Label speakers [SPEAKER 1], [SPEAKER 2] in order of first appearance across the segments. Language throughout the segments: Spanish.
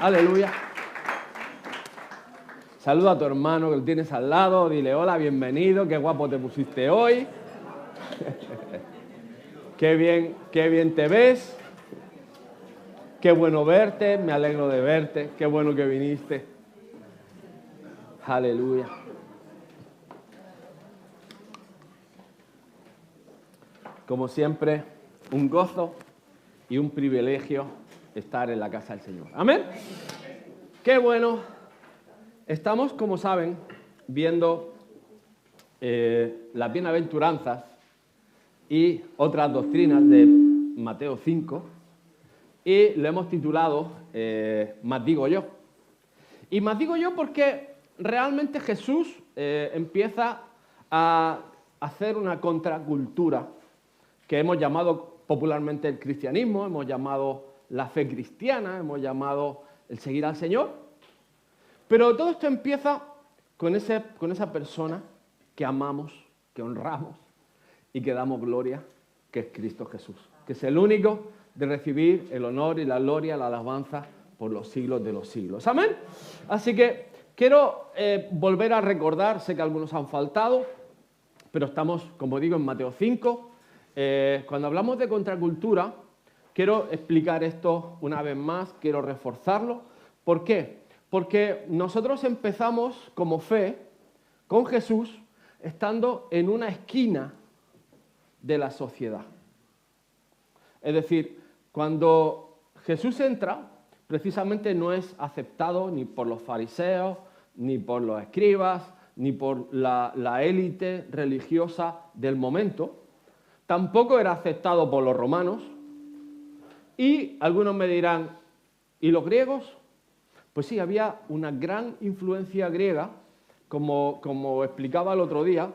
[SPEAKER 1] Aleluya. Saluda a tu hermano que lo tienes al lado, dile hola, bienvenido, qué guapo te pusiste hoy. Qué bien te ves. Qué bueno verte, me alegro de verte, qué bueno que viniste. Aleluya. Como siempre, un gozo y un privilegio estar en la casa del Señor. Amén. Qué bueno. Estamos, como saben, viendo las bienaventuranzas y otras doctrinas de Mateo 5 y lo hemos titulado Más digo yo. Y más digo yo porque realmente Jesús empieza a hacer una contracultura que hemos llamado popularmente el cristianismo, hemos llamado la fe cristiana, hemos llamado el seguir al Señor. Pero todo esto empieza con esa persona que amamos, que honramos y que damos gloria, que es Cristo Jesús, que es el único de recibir el honor y la gloria, la alabanza por los siglos de los siglos. ¿Amén? Así que quiero volver a recordar, sé que algunos han faltado, pero estamos, como digo, en Mateo 5. Cuando hablamos de contracultura, quiero explicar esto una vez más, quiero reforzarlo. ¿Por qué? Porque nosotros empezamos como fe con Jesús estando en una esquina de la sociedad. Es decir, cuando Jesús entra, precisamente no es aceptado ni por los fariseos, ni por los escribas, ni por la élite religiosa del momento. Tampoco era aceptado por los romanos. Y algunos me dirán, ¿y los griegos? Pues sí, había una gran influencia griega, como explicaba el otro día.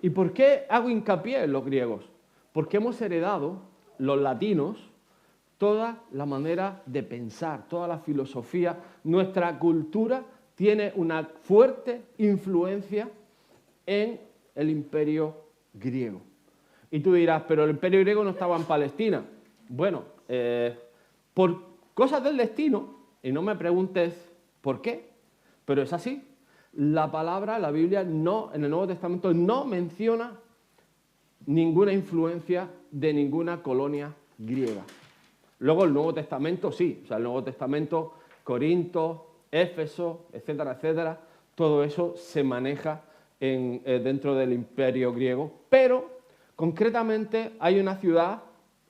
[SPEAKER 1] ¿Y por qué hago hincapié en los griegos? Porque hemos heredado, los latinos, toda la manera de pensar, toda la filosofía. Nuestra cultura tiene una fuerte influencia en el imperio griego. Y tú dirás, pero el imperio griego no estaba en Palestina. Bueno, por cosas del destino, y no me preguntes por qué, pero es así. La palabra, la Biblia, no, en el Nuevo Testamento no menciona ninguna influencia de ninguna colonia griega. Luego el Nuevo Testamento sí, o sea, el Nuevo Testamento, Corinto, Éfeso, etcétera, etcétera, todo eso se maneja dentro del imperio griego, pero concretamente hay una ciudad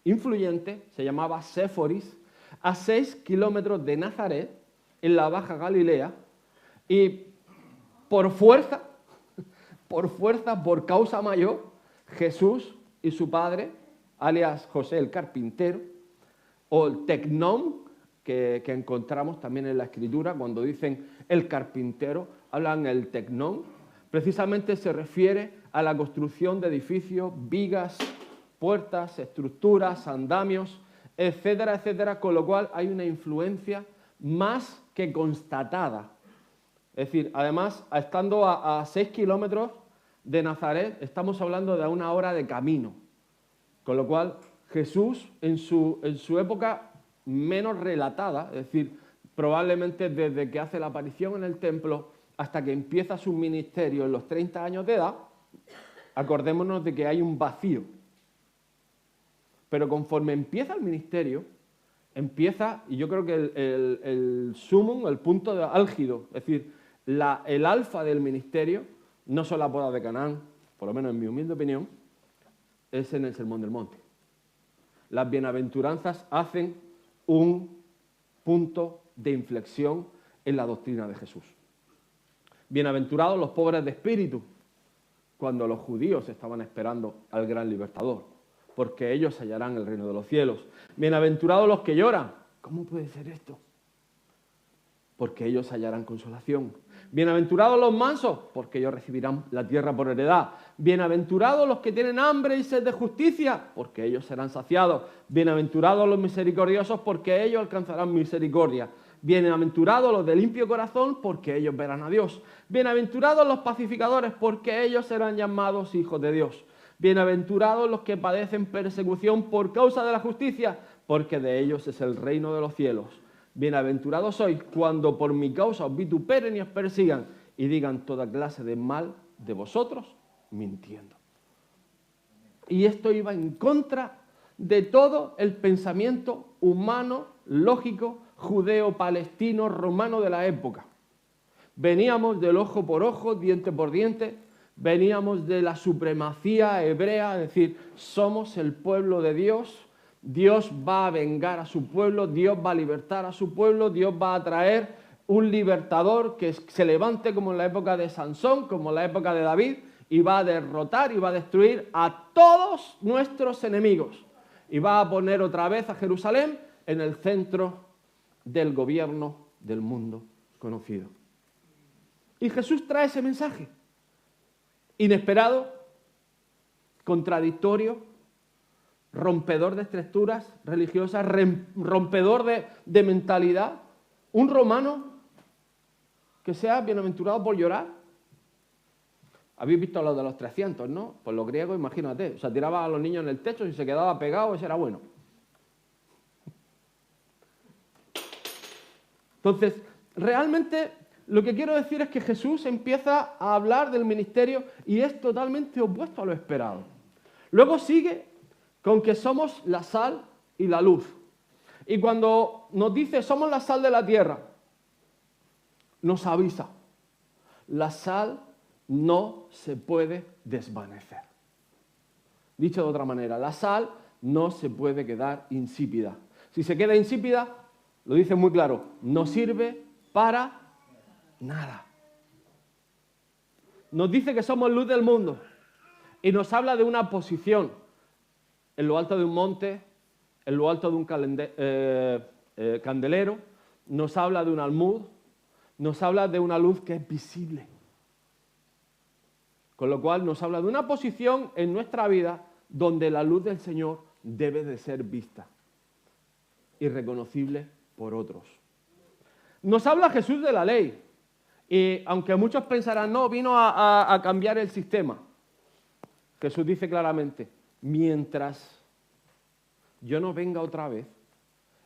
[SPEAKER 1] influyente, se llamaba Séforis, a 6 kilómetros de Nazaret, en la Baja Galilea, y por fuerza, por causa mayor, Jesús y su padre, alias José el carpintero, o el tecnón, que encontramos también en la Escritura, cuando dicen el carpintero, hablan del tecnón, precisamente se refiere a la construcción de edificios, vigas, puertas, estructuras, andamios, etcétera, etcétera, con lo cual hay una influencia más que constatada. Es decir, además, estando a 6 kilómetros de Nazaret, estamos hablando de 1 hora de camino, con lo cual Jesús en su época menos relatada, es decir, probablemente desde que hace la aparición en el templo hasta que empieza su ministerio en los 30 años de edad, acordémonos de que hay un vacío. Pero conforme empieza el ministerio, empieza, y yo creo que el sumum, el punto de álgido, es decir, el alfa del ministerio, no son las bodas de Canaán, por lo menos en mi humilde opinión, es en el Sermón del Monte. Las bienaventuranzas hacen un punto de inflexión en la doctrina de Jesús. Bienaventurados los pobres de espíritu, cuando los judíos estaban esperando al gran libertador, porque ellos hallarán el reino de los cielos. Bienaventurados los que lloran. ¿Cómo puede ser esto? Porque ellos hallarán consolación. Bienaventurados los mansos, porque ellos recibirán la tierra por heredad. Bienaventurados los que tienen hambre y sed de justicia, porque ellos serán saciados. Bienaventurados los misericordiosos, porque ellos alcanzarán misericordia. Bienaventurados los de limpio corazón, porque ellos verán a Dios. Bienaventurados los pacificadores, porque ellos serán llamados hijos de Dios. Bienaventurados los que padecen persecución por causa de la justicia, porque de ellos es el reino de los cielos. bienaventurados sois cuando por mi causa os vituperen y os persigan y digan toda clase de mal de vosotros, mintiendo. Y esto iba en contra de todo el pensamiento humano, lógico, judeo, palestino, romano de la época. Veníamos del ojo por ojo, diente por diente, veníamos de la supremacía hebrea, es decir, somos el pueblo de Dios, Dios va a vengar a su pueblo, Dios va a libertar a su pueblo, Dios va a traer un libertador que se levante como en la época de Sansón, como en la época de David, y va a derrotar y va a destruir a todos nuestros enemigos. Y va a poner otra vez a Jerusalén en el centro del gobierno del mundo conocido. Y Jesús trae ese mensaje. Inesperado, contradictorio, rompedor de estructuras religiosas, rompedor de mentalidad. Un romano que sea bienaventurado por llorar. Habéis visto lo de los 300, ¿no? Pues los griegos, imagínate, o sea, tiraban a los niños en el techo y se quedaba pegado, ese era bueno. Entonces, realmente lo que quiero decir es que Jesús empieza a hablar del ministerio y es totalmente opuesto a lo esperado. Luego sigue con que somos la sal y la luz. Y cuando nos dice somos la sal de la tierra, nos avisa, la sal no se puede desvanecer. Dicho de otra manera, la sal no se puede quedar insípida. Si se queda insípida, lo dice muy claro, no sirve para nada. Nos dice que somos luz del mundo y nos habla de una posición en lo alto de un monte, en lo alto de un candelero, nos habla de un almud, nos habla de una luz que es visible. Con lo cual nos habla de una posición en nuestra vida donde la luz del Señor debe de ser vista y reconocible por otros. Nos habla Jesús de la ley. Y aunque muchos pensarán, no, vino a cambiar el sistema. Jesús dice claramente, mientras yo no venga otra vez,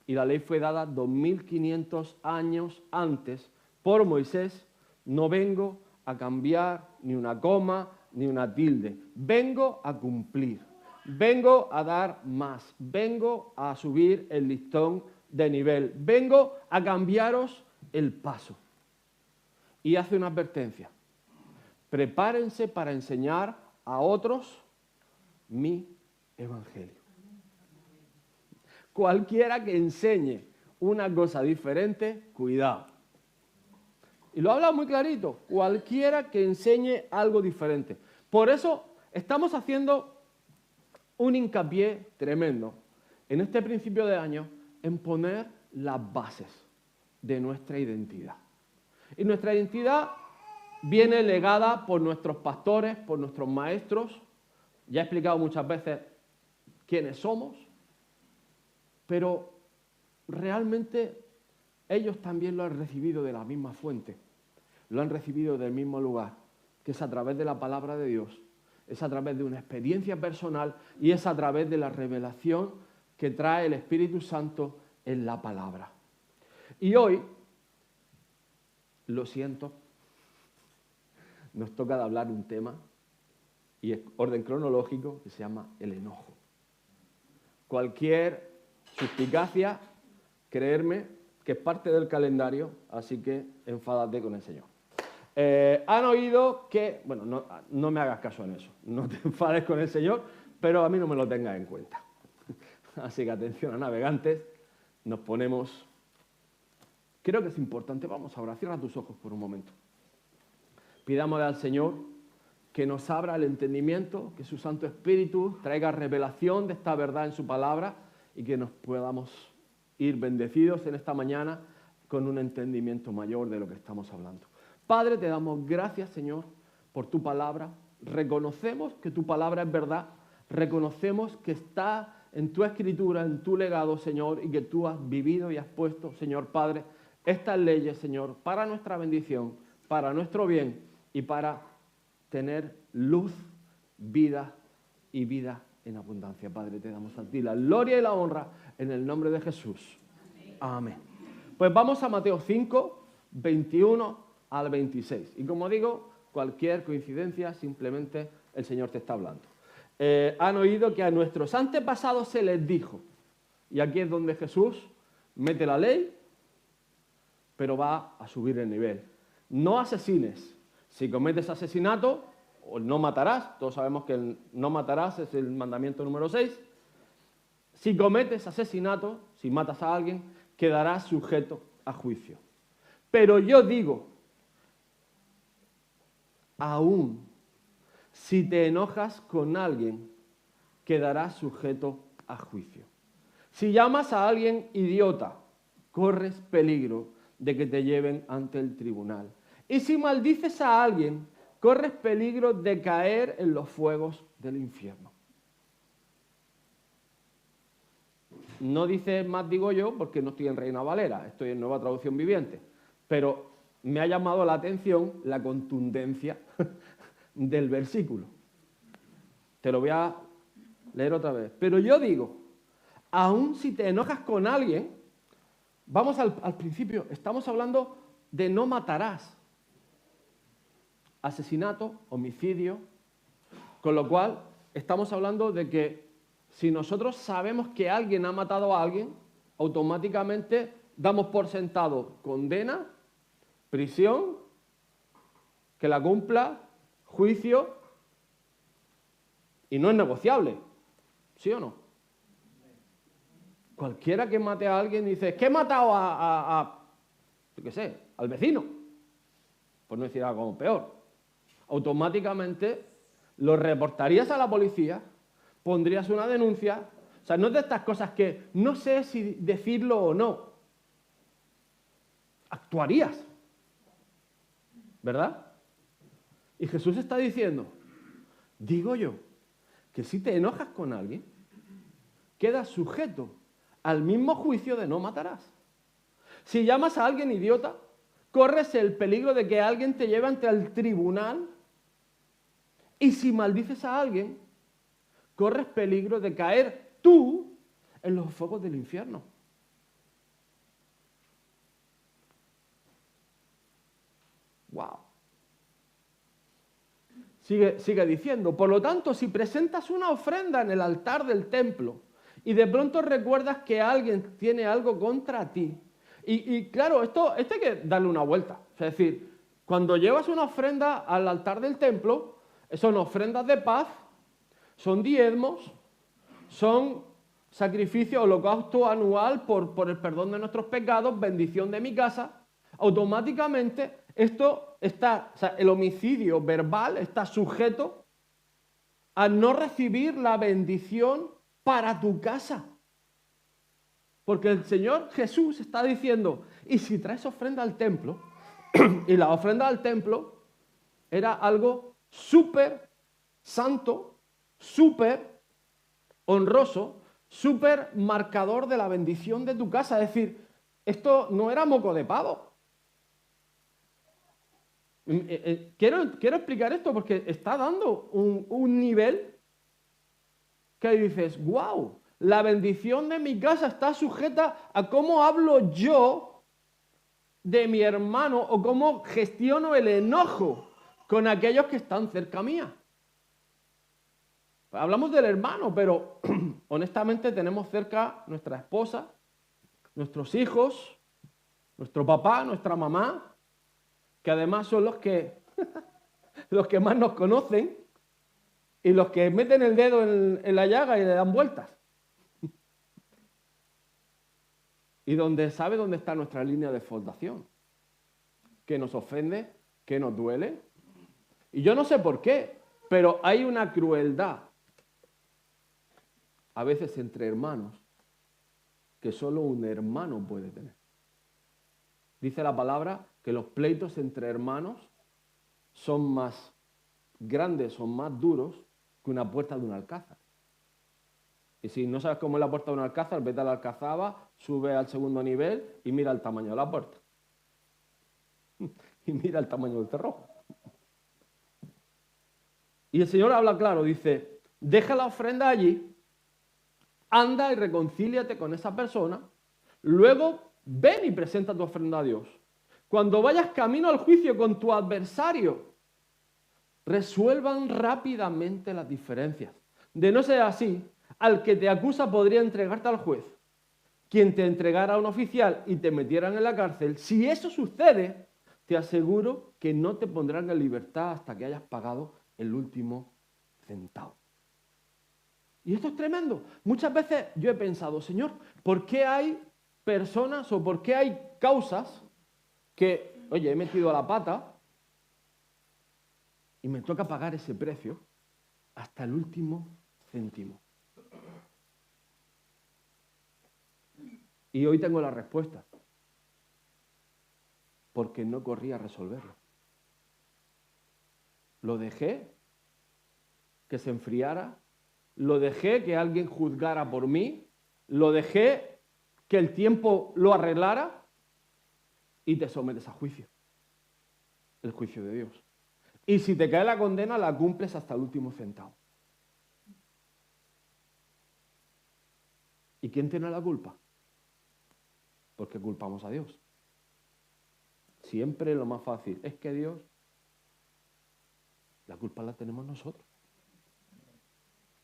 [SPEAKER 1] y la ley fue dada 2500 años antes por Moisés, no vengo a cambiar ni una coma ni una tilde. Vengo a cumplir, vengo a dar más, vengo a subir el listón de nivel, vengo a cambiaros el paso. Y hace una advertencia, prepárense para enseñar a otros mi evangelio. Cualquiera que enseñe una cosa diferente, cuidado. Y lo habla muy clarito, cualquiera que enseñe algo diferente. Por eso estamos haciendo un hincapié tremendo en este principio de año en poner las bases de nuestra identidad. Y nuestra identidad viene legada por nuestros pastores, por nuestros maestros. Ya he explicado muchas veces quiénes somos, pero realmente ellos también lo han recibido de la misma fuente, lo han recibido del mismo lugar, que es a través de la palabra de Dios, es a través de una experiencia personal y es a través de la revelación que trae el Espíritu Santo en la palabra. Y hoy, lo siento, nos toca de hablar un tema, y es orden cronológico, que se llama el enojo. Cualquier suspicacia, creerme, que es parte del calendario, así que enfádate con el Señor. Han oído que, bueno, no me hagas caso en eso, no te enfades con el Señor, pero a mí no me lo tengas en cuenta. Así que atención a navegantes, nos ponemos... Creo que es importante, vamos ahora, cierra tus ojos por un momento. Pidámosle al Señor que nos abra el entendimiento, que su Santo Espíritu traiga revelación de esta verdad en su palabra y que nos podamos ir bendecidos en esta mañana con un entendimiento mayor de lo que estamos hablando. Padre, te damos gracias, Señor, por tu palabra. Reconocemos que tu palabra es verdad. Reconocemos que está en tu escritura, en tu legado, Señor, y que tú has vivido y has puesto, Señor Padre, estas leyes, Señor, para nuestra bendición, para nuestro bien y para tener luz, vida y vida en abundancia. Padre, te damos a ti la gloria y la honra en el nombre de Jesús. Amén. Pues vamos a Mateo 5, 21 al 26. Y como digo, cualquier coincidencia, simplemente el Señor te está hablando. Han oído que a nuestros antepasados se les dijo, y aquí es donde Jesús mete la ley, pero va a subir el nivel. No asesines. Si cometes asesinato, o no matarás, todos sabemos que el no matarás es el mandamiento número 6. Si cometes asesinato, si matas a alguien, quedarás sujeto a juicio. Pero yo digo, aún si te enojas con alguien, quedarás sujeto a juicio. Si llamas a alguien idiota, corres peligro de que te lleven ante el tribunal. Y si maldices a alguien, corres peligro de caer en los fuegos del infierno. No dice más, digo yo, porque no estoy en Reina Valera, estoy en Nueva Traducción Viviente. Pero me ha llamado la atención la contundencia del versículo. Te lo voy a leer otra vez. Pero yo digo, aun si te enojas con alguien, vamos al principio, estamos hablando de no matarás. Asesinato, homicidio, con lo cual estamos hablando de que si nosotros sabemos que alguien ha matado a alguien, automáticamente damos por sentado condena, prisión, que la cumpla, juicio, y no es negociable, ¿sí o no? Cualquiera que mate a alguien dice, ¿qué he matado yo qué sé, al vecino? Por no decir algo peor. Automáticamente lo reportarías a la policía, pondrías una denuncia. O sea, no es de estas cosas que no sé si decirlo o no. Actuarías, ¿verdad? Y Jesús está diciendo, digo yo, que si te enojas con alguien, quedas sujeto al mismo juicio de no matarás. Si llamas a alguien idiota, corres el peligro de que alguien te lleve ante el tribunal. Y si maldices a alguien, corres peligro de caer tú en los fuegos del infierno. ¡Wow! Sigue diciendo, por lo tanto, si presentas una ofrenda en el altar del templo y de pronto recuerdas que alguien tiene algo contra ti, y claro, esto hay que darle una vuelta. Es decir, cuando llevas una ofrenda al altar del templo, son ofrendas de paz, son diezmos, son sacrificio, holocausto anual por el perdón de nuestros pecados, bendición de mi casa. Automáticamente esto está, o sea, el homicidio verbal está sujeto a no recibir la bendición para tu casa. Porque el Señor Jesús está diciendo, y si traes ofrenda al templo, y la ofrenda al templo era algo súper santo, súper honroso, súper marcador de la bendición de tu casa. Es decir, esto no era moco de pavo. Quiero explicar esto porque está dando un nivel que dices, wow, la bendición de mi casa está sujeta a cómo hablo yo de mi hermano o cómo gestiono el enojo con aquellos que están cerca mía. Pues hablamos del hermano, pero honestamente tenemos cerca nuestra esposa, nuestros hijos, nuestro papá, nuestra mamá, que además son los que más nos conocen y los que meten el dedo en la llaga y le dan vueltas. Y donde sabe dónde está nuestra línea de flotación. Que nos ofende, que nos duele. Y yo no sé por qué, pero hay una crueldad a veces entre hermanos que solo un hermano puede tener. Dice la palabra que los pleitos entre hermanos son más grandes, son más duros que una puerta de un alcázar. Y si no sabes cómo es la puerta de un alcázar, vete a la alcazaba, sube al segundo nivel y mira el tamaño de la puerta. Y mira el tamaño del cerrojo. Y el Señor habla claro, dice, deja la ofrenda allí, anda y reconcíliate con esa persona, luego ven y presenta tu ofrenda a Dios. Cuando vayas camino al juicio con tu adversario, resuelvan rápidamente las diferencias. De no ser así, al que te acusa podría entregarte al juez, quien te entregara a un oficial y te metieran en la cárcel. Si eso sucede, te aseguro que no te pondrán en libertad hasta que hayas pagado el último centavo. Y esto es tremendo. Muchas veces yo he pensado, Señor, ¿por qué hay personas o por qué hay causas que, oye, he metido la pata y me toca pagar ese precio hasta el último céntimo? Y hoy tengo la respuesta. Porque no corrí a resolverlo. Lo dejé que se enfriara, lo dejé que alguien juzgara por mí, lo dejé que el tiempo lo arreglara y te sometes a juicio. El juicio de Dios. Y si te cae la condena, la cumples hasta el último centavo. ¿Y quién tiene la culpa? Porque culpamos a Dios. Siempre lo más fácil es que Dios, la culpa la tenemos nosotros.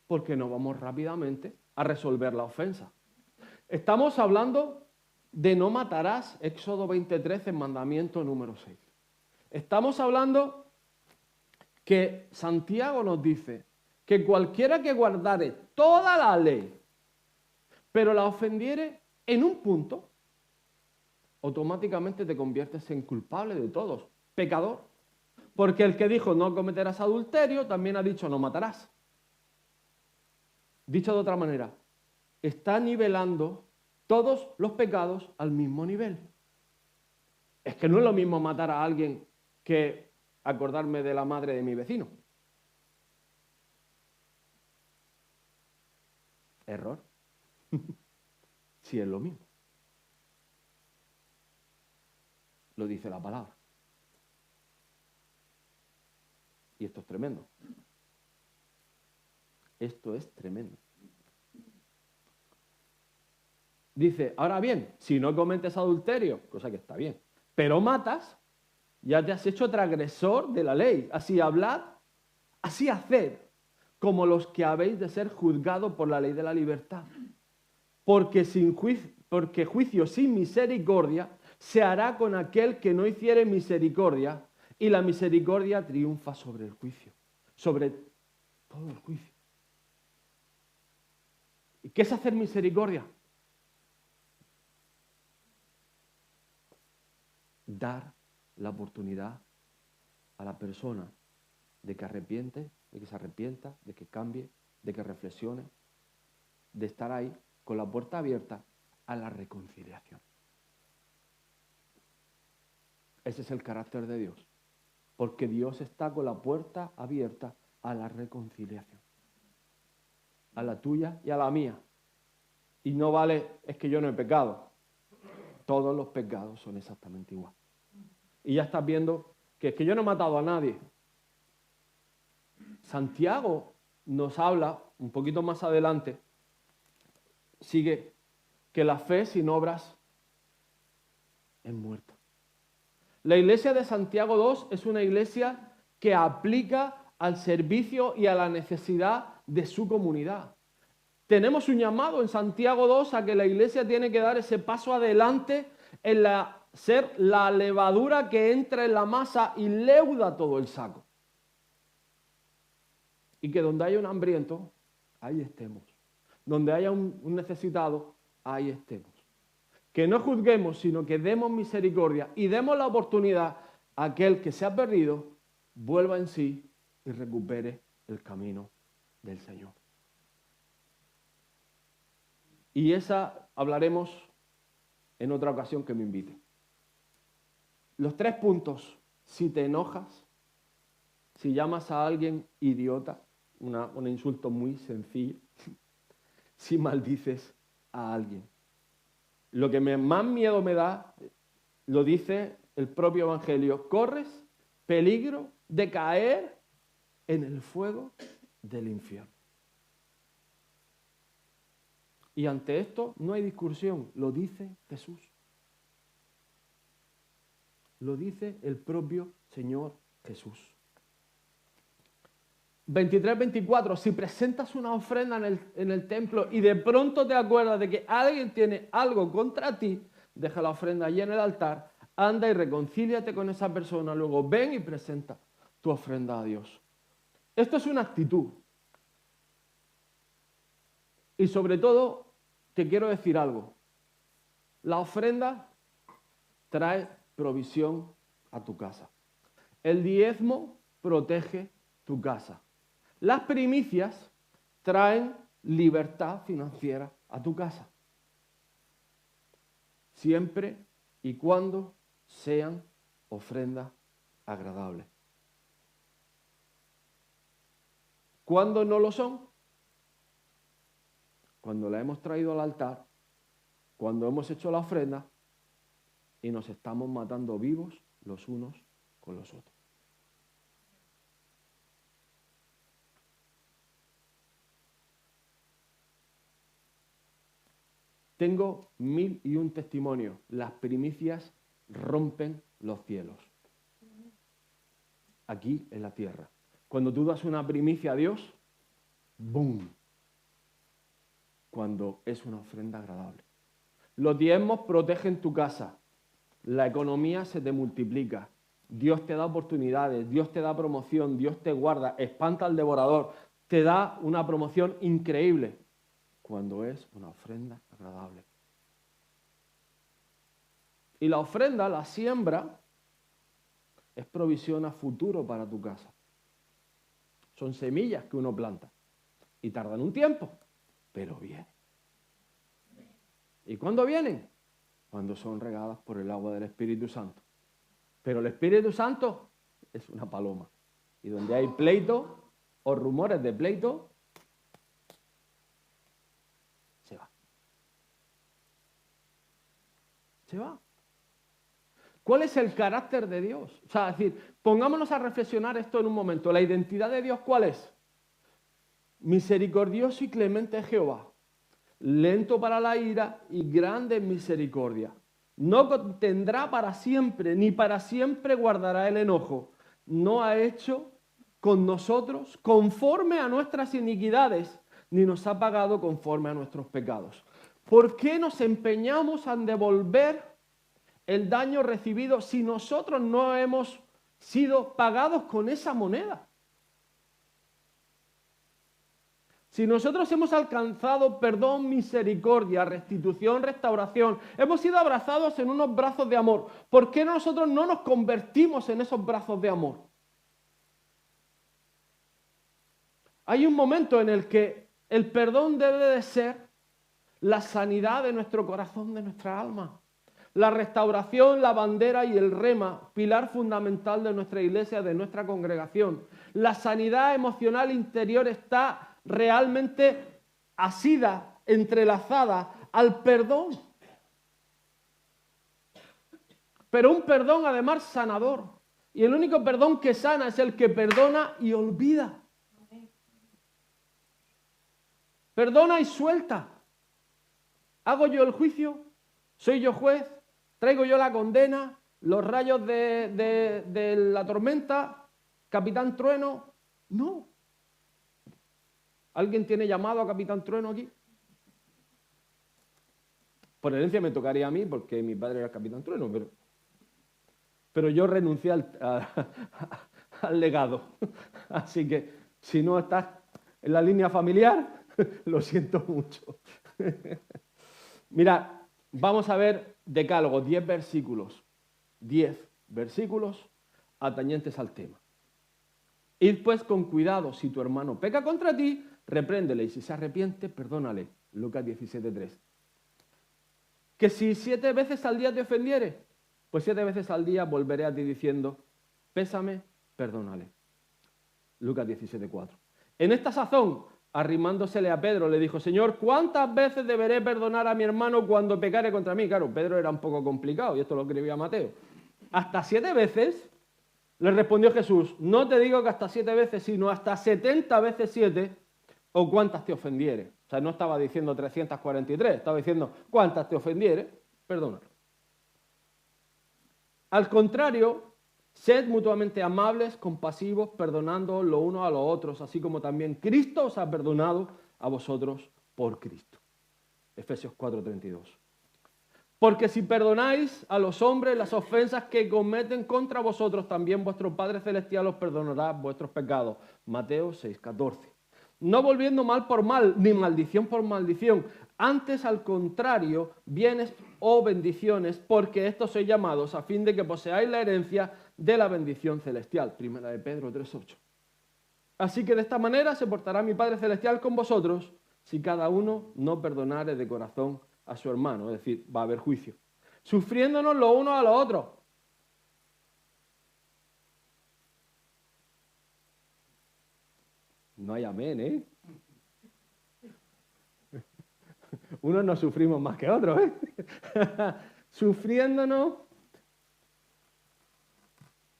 [SPEAKER 1] Porque no vamos rápidamente a resolver la ofensa. Estamos hablando de no matarás, Éxodo 23, mandamiento número 6. Estamos hablando que Santiago nos dice que cualquiera que guardare toda la ley, pero la ofendiere en un punto, automáticamente te conviertes en culpable de todos, pecador. Porque el que dijo no cometerás adulterio, también ha dicho no matarás. Dicho de otra manera, está nivelando todos los pecados al mismo nivel. Es que no es lo mismo matar a alguien que acordarme de la madre de mi vecino. Error. Sí es lo mismo. Lo dice la palabra. Y esto es tremendo. Esto es tremendo. Dice, ahora bien, si no cometes adulterio, cosa que está bien, pero matas, ya te has hecho transgresor de la ley. Así hablad, así haced, como los que habéis de ser juzgados por la ley de la libertad. Porque juicio sin misericordia se hará con aquel que no hiciere misericordia, y la misericordia triunfa sobre el juicio, sobre todo el juicio. ¿Y qué es hacer misericordia? Dar la oportunidad a la persona de que se arrepienta, de que cambie, de que reflexione, de estar ahí con la puerta abierta a la reconciliación. Ese es el carácter de Dios, porque Dios está con la puerta abierta a la reconciliación, a la tuya y a la mía. Y no vale, es que yo no he pecado. Todos los pecados son exactamente igual. Y ya estás viendo que es que yo no he matado a nadie. Santiago nos habla, un poquito más adelante, sigue, que la fe sin obras es muerta. La iglesia de Santiago 2 es una iglesia que aplica al servicio y a la necesidad de su comunidad. Tenemos un llamado en Santiago 2 a que la iglesia tiene que dar ese paso adelante en ser la levadura que entra en la masa y leuda todo el saco. Y que donde haya un hambriento, ahí estemos. Donde haya un necesitado, ahí estemos. Que no juzguemos, sino que demos misericordia y demos la oportunidad a aquel que se ha perdido, vuelva en sí y recupere el camino del Señor. Y esa hablaremos en otra ocasión que me invite. Los 3 puntos: si te enojas, si llamas a alguien idiota, un insulto muy sencillo, si maldices a alguien. Lo que más miedo me da, lo dice el propio Evangelio, corres peligro de caer en el fuego del infierno. Y ante esto no hay discusión, lo dice Jesús. Lo dice el propio Señor Jesús. 23-24, si presentas una ofrenda en el templo y de pronto te acuerdas de que alguien tiene algo contra ti, deja la ofrenda allí en el altar, anda y reconcíliate con esa persona, luego ven y presenta tu ofrenda a Dios. Esto es una actitud. Y sobre todo, te quiero decir algo. La ofrenda trae provisión a tu casa. El diezmo protege tu casa. Las primicias traen libertad financiera a tu casa. Siempre y cuando sean ofrendas agradables. ¿Cuándo no lo son? Cuando la hemos traído al altar, cuando hemos hecho la ofrenda y nos estamos matando vivos los unos con los otros. Tengo 1001 testimonios. Las primicias rompen los cielos. Aquí en la tierra. Cuando tú das una primicia a Dios, ¡boom! Cuando es una ofrenda agradable. Los diezmos protegen tu casa. La economía se te multiplica. Dios te da oportunidades, Dios te da promoción, Dios te guarda, espanta al devorador, te da una promoción increíble cuando es una ofrenda agradable. Y la ofrenda, la siembra, es provisión a futuro para tu casa. Son semillas que uno planta y tardan un tiempo, pero vienen. ¿Y cuándo vienen? Cuando son regadas por el agua del Espíritu Santo. Pero el Espíritu Santo es una paloma. Y donde hay pleito o rumores de pleito, se va. Se va. ¿Cuál es el carácter de Dios? O sea, es decir, pongámonos a reflexionar esto en un momento. ¿La identidad de Dios cuál es? Misericordioso y clemente es Jehová, lento para la ira y grande en misericordia. No contendrá para siempre, ni para siempre guardará el enojo. No ha hecho con nosotros conforme a nuestras iniquidades, ni nos ha pagado conforme a nuestros pecados. ¿Por qué nos empeñamos en devolver el daño recibido si nosotros no hemos sido pagados con esa moneda? Si nosotros hemos alcanzado perdón, misericordia, restitución, restauración, hemos sido abrazados en unos brazos de amor, ¿por qué nosotros no nos convertimos en esos brazos de amor? Hay un momento en el que el perdón debe de ser la sanidad de nuestro corazón, de nuestra alma. La restauración, la bandera y el rema, pilar fundamental de nuestra iglesia, de nuestra congregación. La sanidad emocional interior está realmente asida, entrelazada al perdón. Pero un perdón además sanador. Y el único perdón que sana es el que perdona y olvida. Perdona y suelta. ¿Hago yo el juicio? ¿Soy yo juez? ¿Traigo yo la condena? ¿Los rayos de la tormenta? ¿Capitán Trueno? No. ¿Alguien tiene llamado a Capitán Trueno aquí? Por herencia me tocaría a mí porque mi padre era Capitán Trueno, pero yo renuncié al legado. Así que si no estás en la línea familiar, lo siento mucho. Mira, vamos a ver Decálogo, 10 versículos. 10 versículos atañentes al tema. Id pues con cuidado, si tu hermano peca contra ti, repréndele, y si se arrepiente, perdónale. Lucas 17:3. Que si 7 veces al día te ofendiere, pues 7 veces al día volveré a ti diciendo, pésame, perdónale. Lucas 17:4. En esta sazón, arrimándosele a Pedro, le dijo, Señor, ¿cuántas veces deberé perdonar a mi hermano cuando pecare contra mí? Claro, Pedro era un poco complicado, y esto lo escribía Mateo. ¿Hasta 7 veces? Le respondió Jesús, no te digo que hasta 7 veces, sino hasta 70 veces 7, o cuántas te ofendiere. O sea, no estaba diciendo 343, estaba diciendo cuántas te ofendiere, perdónalo. Al contrario, sed mutuamente amables, compasivos, perdonando los unos a los otros, así como también Cristo os ha perdonado a vosotros por Cristo. Efesios 4:32. Porque si perdonáis a los hombres las ofensas que cometen contra vosotros, también vuestro Padre Celestial os perdonará vuestros pecados. Mateo 6:14. No volviendo mal por mal, ni maldición por maldición. Antes, al contrario, bienes o bendiciones, porque estos sois llamados a fin de que poseáis la herencia de la bendición celestial. Primera de Pedro 3:8. Así que de esta manera se portará mi Padre Celestial con vosotros, si cada uno no perdonare de corazón a su hermano, es decir, va a haber juicio, sufriéndonos los unos a los otros. No hay amén, ¿eh? Unos no sufrimos más que otros, ¿eh? Sufriéndonos.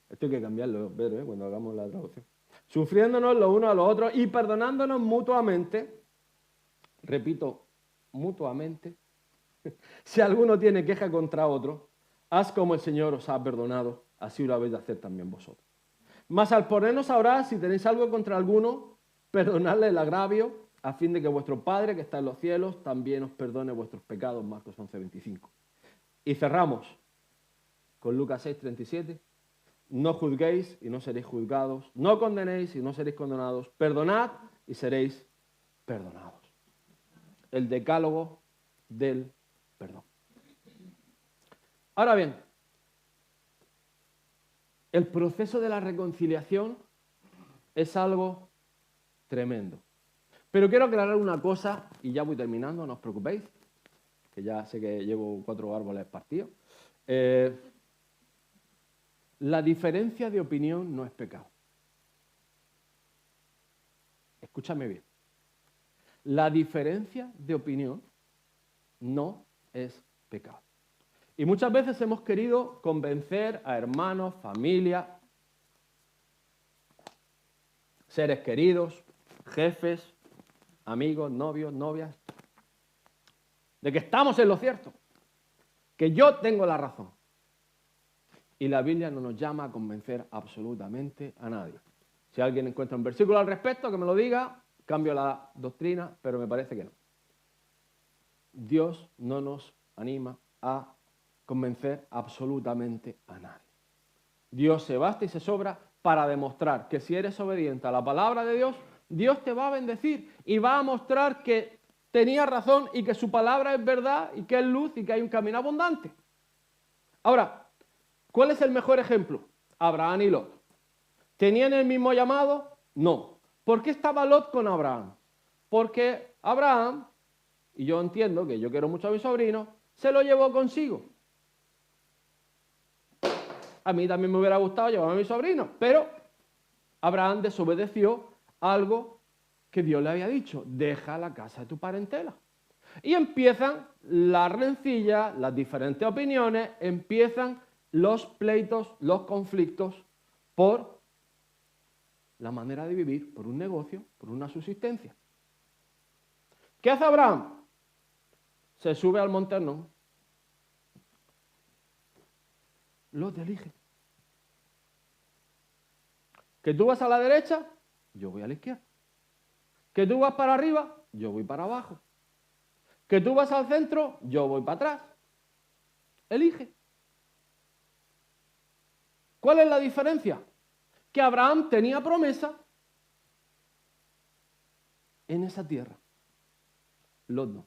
[SPEAKER 1] Esto hay que cambiarlo, ver, cuando hagamos la traducción. Sufriéndonos los unos a los otros y perdonándonos mutuamente. Repito, mutuamente. Si alguno tiene queja contra otro, haz como el Señor os ha perdonado, así lo habéis de hacer también vosotros. Mas al ponernos a orar, si tenéis algo contra alguno, perdonadle el agravio, a fin de que vuestro Padre que está en los cielos también os perdone vuestros pecados. Marcos 11:25. Y cerramos con Lucas 6:37. No juzguéis y no seréis juzgados. No condenéis y no seréis condenados. Perdonad y seréis perdonados. El decálogo del perdón. Ahora bien, el proceso de la reconciliación es algo tremendo. Pero quiero aclarar una cosa, y ya voy terminando, no os preocupéis, que ya sé que llevo 4 árboles partidos. La diferencia de opinión no es pecado. Escúchame bien. La diferencia de opinión no es pecado. Y muchas veces hemos querido convencer a hermanos, familia, seres queridos, jefes, amigos, novios, novias, de que estamos en lo cierto, que yo tengo la razón. Y la Biblia no nos llama a convencer absolutamente a nadie. Si alguien encuentra un versículo al respecto, que me lo diga, cambio la doctrina, pero me parece que no. Dios no nos anima a convencer absolutamente a nadie. Dios se basta y se sobra para demostrar que si eres obediente a la palabra de Dios, Dios te va a bendecir y va a mostrar que tenía razón y que su palabra es verdad y que es luz y que hay un camino abundante. Ahora, ¿cuál es el mejor ejemplo? Abraham y Lot. ¿Tenían el mismo llamado? No. ¿Por qué estaba Lot con Abraham? Porque Abraham, y yo entiendo que yo quiero mucho a mi sobrino, se lo llevó consigo. A mí también me hubiera gustado llevarme a mi sobrino, pero Abraham desobedeció algo que Dios le había dicho: deja la casa de tu parentela. Y empiezan las rencillas, las diferentes opiniones, empiezan los pleitos, los conflictos por la manera de vivir, por un negocio, por una subsistencia. ¿Qué hace Abraham? Se sube al monte Hermón. Lot elige. ¿Que tú vas a la derecha? Yo voy a la izquierda. ¿Que tú vas para arriba? Yo voy para abajo. ¿Que tú vas al centro? Yo voy para atrás. Elige. ¿Cuál es la diferencia? Que Abraham tenía promesa en esa tierra. Lot no.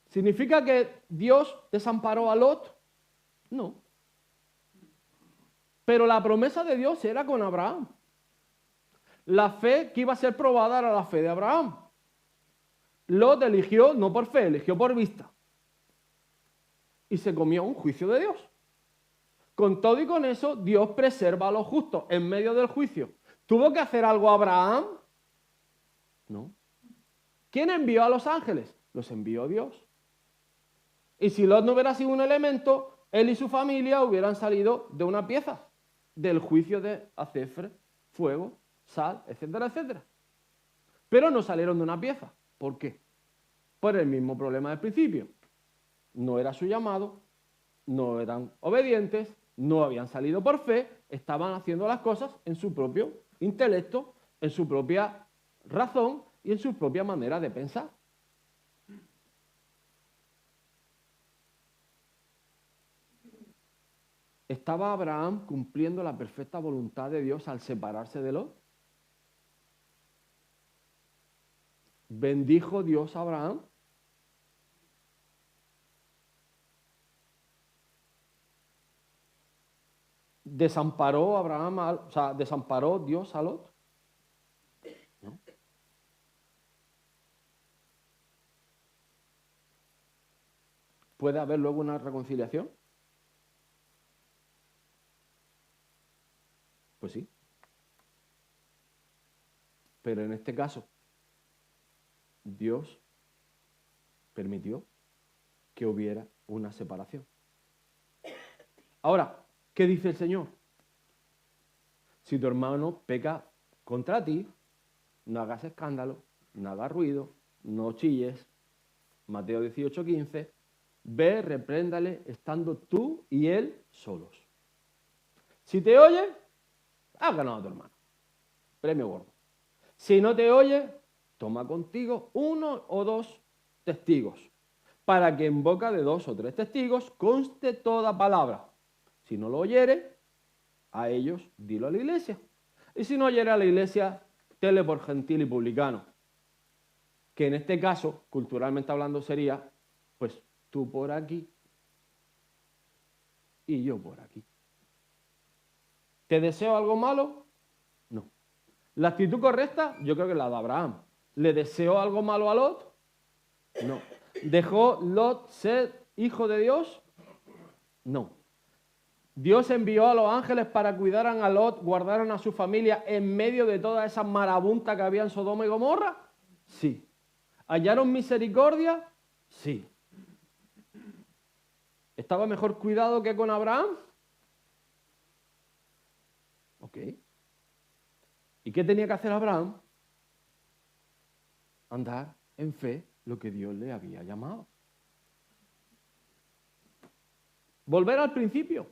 [SPEAKER 1] ¿Significa que Dios desamparó a Lot? No. Pero la promesa de Dios era con Abraham. La fe que iba a ser probada era la fe de Abraham. Lot eligió no por fe, eligió por vista. Y se comió un juicio de Dios. Con todo y con eso, Dios preserva a los justos en medio del juicio. ¿Tuvo que hacer algo Abraham? No. ¿Quién envió a los ángeles? Los envió Dios. Y si Lot no hubiera sido un elemento, él y su familia hubieran salido de una pieza, del juicio de azufre, fuego, sal, etcétera, etcétera. Pero no salieron de una pieza. ¿Por qué? Por el mismo problema del principio. No era su llamado, no eran obedientes, no habían salido por fe, estaban haciendo las cosas en su propio intelecto, en su propia razón y en su propia manera de pensar. ¿Estaba Abraham cumpliendo la perfecta voluntad de Dios al separarse de Lot? ¿Bendijo Dios a Abraham? ¿Desamparó Abraham, desamparó Dios a Lot? ¿No? ¿Puede haber luego una reconciliación? Pues sí. Pero en este caso, Dios permitió que hubiera una separación. Ahora, ¿qué dice el Señor? Si tu hermano peca contra ti, no hagas escándalo, no hagas ruido, no chilles. Mateo 18:15. Ve, repréndale estando tú y él solos. Si te oye, has ganado a tu hermano. Premio gordo. Si no te oye, toma contigo 1 o 2 testigos, para que en boca de 2 o 3 testigos conste toda palabra. Si no lo oyere, a ellos dilo a la iglesia. Y si no oyere a la iglesia, tele por gentil y publicano. Que en este caso, culturalmente hablando, sería, pues tú por aquí y yo por aquí. ¿Te deseo algo malo? No. La actitud correcta, yo creo que es la de Abraham. ¿Le deseó algo malo a Lot? No. ¿Dejó Lot ser hijo de Dios? No. ¿Dios envió a los ángeles para cuidaran a Lot, guardaran a su familia en medio de toda esa marabunta que había en Sodoma y Gomorra? Sí. ¿Hallaron misericordia? Sí. ¿Estaba mejor cuidado que con Abraham? Ok. ¿Y qué tenía que hacer Abraham? Andar en fe lo que Dios le había llamado. Volver al principio.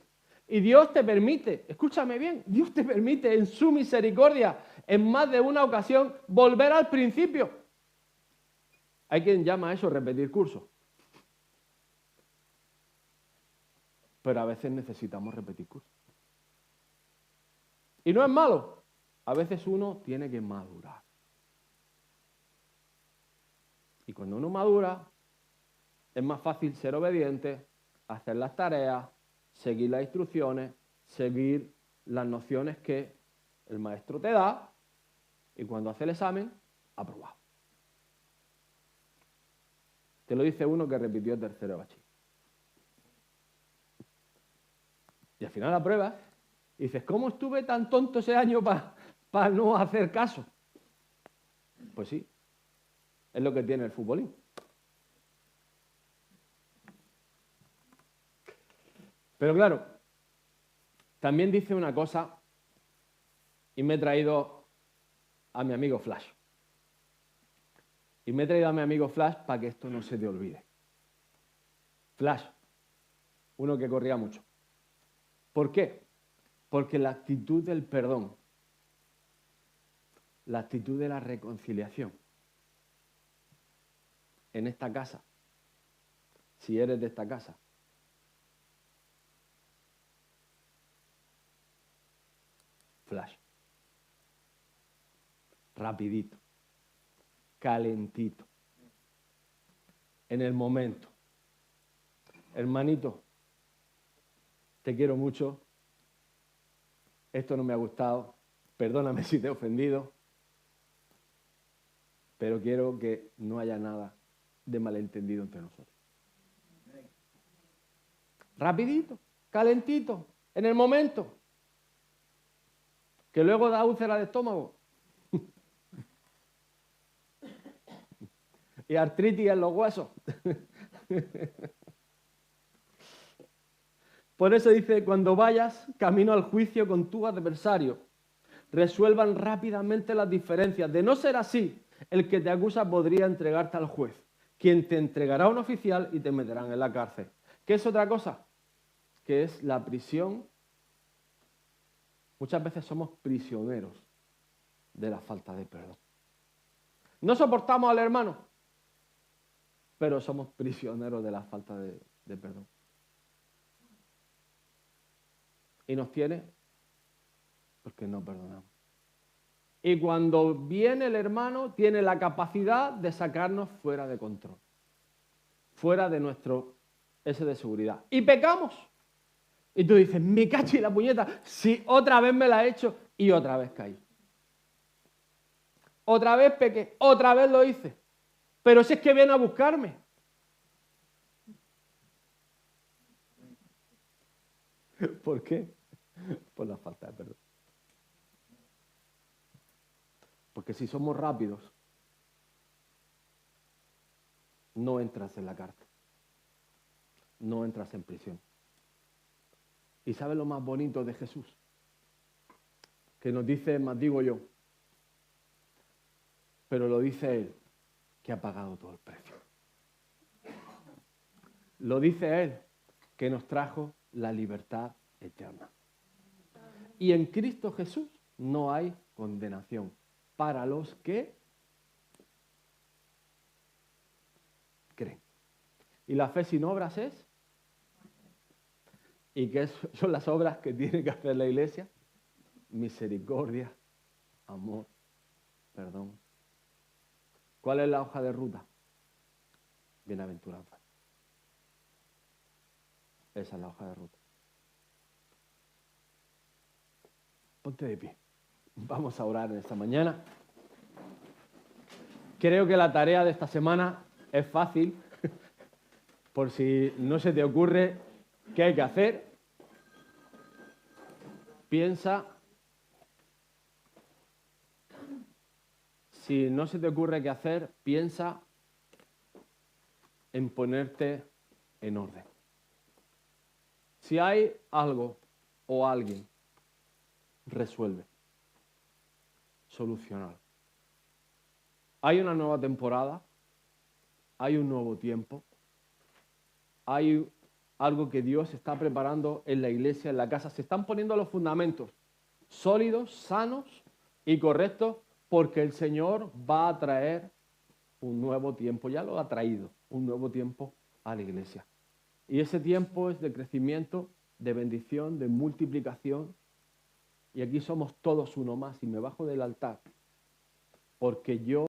[SPEAKER 1] Y Dios te permite, escúchame bien, Dios te permite en su misericordia, en más de una ocasión, volver al principio. Hay quien llama a eso repetir curso. Pero a veces necesitamos repetir curso. Y no es malo. A veces uno tiene que madurar. Y cuando uno madura, es más fácil ser obediente, hacer las tareas, seguir las instrucciones, seguir las nociones que el maestro te da, y cuando hace el examen, aprobado. Te lo dice uno que repitió el tercero de bachiller. Y al final la prueba, y dices, ¿cómo estuve tan tonto ese año para no hacer caso? Pues sí, es lo que tiene el futbolín. Pero claro, también dice una cosa, y me he traído a mi amigo Flash. Y me he traído a mi amigo Flash para que esto no se te olvide. Flash, uno que corría mucho. ¿Por qué? Porque la actitud del perdón, la actitud de la reconciliación, en esta casa, si eres de esta casa, Flash, rapidito, calentito, en el momento. Hermanito, te quiero mucho, esto no me ha gustado, perdóname si te he ofendido, pero quiero que no haya nada de malentendido entre nosotros. Rapidito, calentito, en el momento, que luego da úlcera de estómago y artritis en los huesos. Por eso dice, cuando vayas camino al juicio con tu adversario, resuelvan rápidamente las diferencias. De no ser así, el que te acusa podría entregarte al juez, quien te entregará a un oficial y te meterán en la cárcel. ¿Qué es otra cosa? que es la prisión. Muchas veces somos prisioneros de la falta de perdón. No soportamos al hermano, pero somos prisioneros de la falta de perdón. Y nos tiene porque no perdonamos. Y cuando viene el hermano, tiene la capacidad de sacarnos fuera de control, fuera de nuestro ese de seguridad. Y pecamos. Y tú dices, me cacho en la puñeta, si otra vez me la he hecho y otra vez caí. Otra vez pequé, otra vez lo hice. Pero si es que viene a buscarme. ¿Por qué? Por la falta de perdón. Porque si somos rápidos, no entras en la cárcel. No entras en prisión. ¿Y sabes lo más bonito de Jesús? Que nos dice, más digo yo, pero lo dice Él, que ha pagado todo el precio. Lo dice Él, que nos trajo la libertad eterna. Y en Cristo Jesús no hay condenación para los que creen. Y la fe sin obras es. ¿Y qué son las obras que tiene que hacer la iglesia? Misericordia, amor, perdón. ¿Cuál es la hoja de ruta? Bienaventuranza. Esa es la hoja de ruta. Ponte de pie. Vamos a orar en esta mañana. Creo que la tarea de esta semana es fácil. Por si no se te ocurre qué hay que hacer, piensa. Si no se te ocurre qué hacer, piensa en ponerte en orden. Si hay algo o alguien, resuelve. Solucionar. Hay una nueva temporada, hay un nuevo tiempo, hay algo que Dios está preparando en la iglesia, en la casa. Se están poniendo los fundamentos sólidos, sanos y correctos, porque el Señor va a traer un nuevo tiempo, ya lo ha traído, un nuevo tiempo a la iglesia. Y ese tiempo es de crecimiento, de bendición, de multiplicación. Y aquí somos todos uno más. Y me bajo del altar porque yo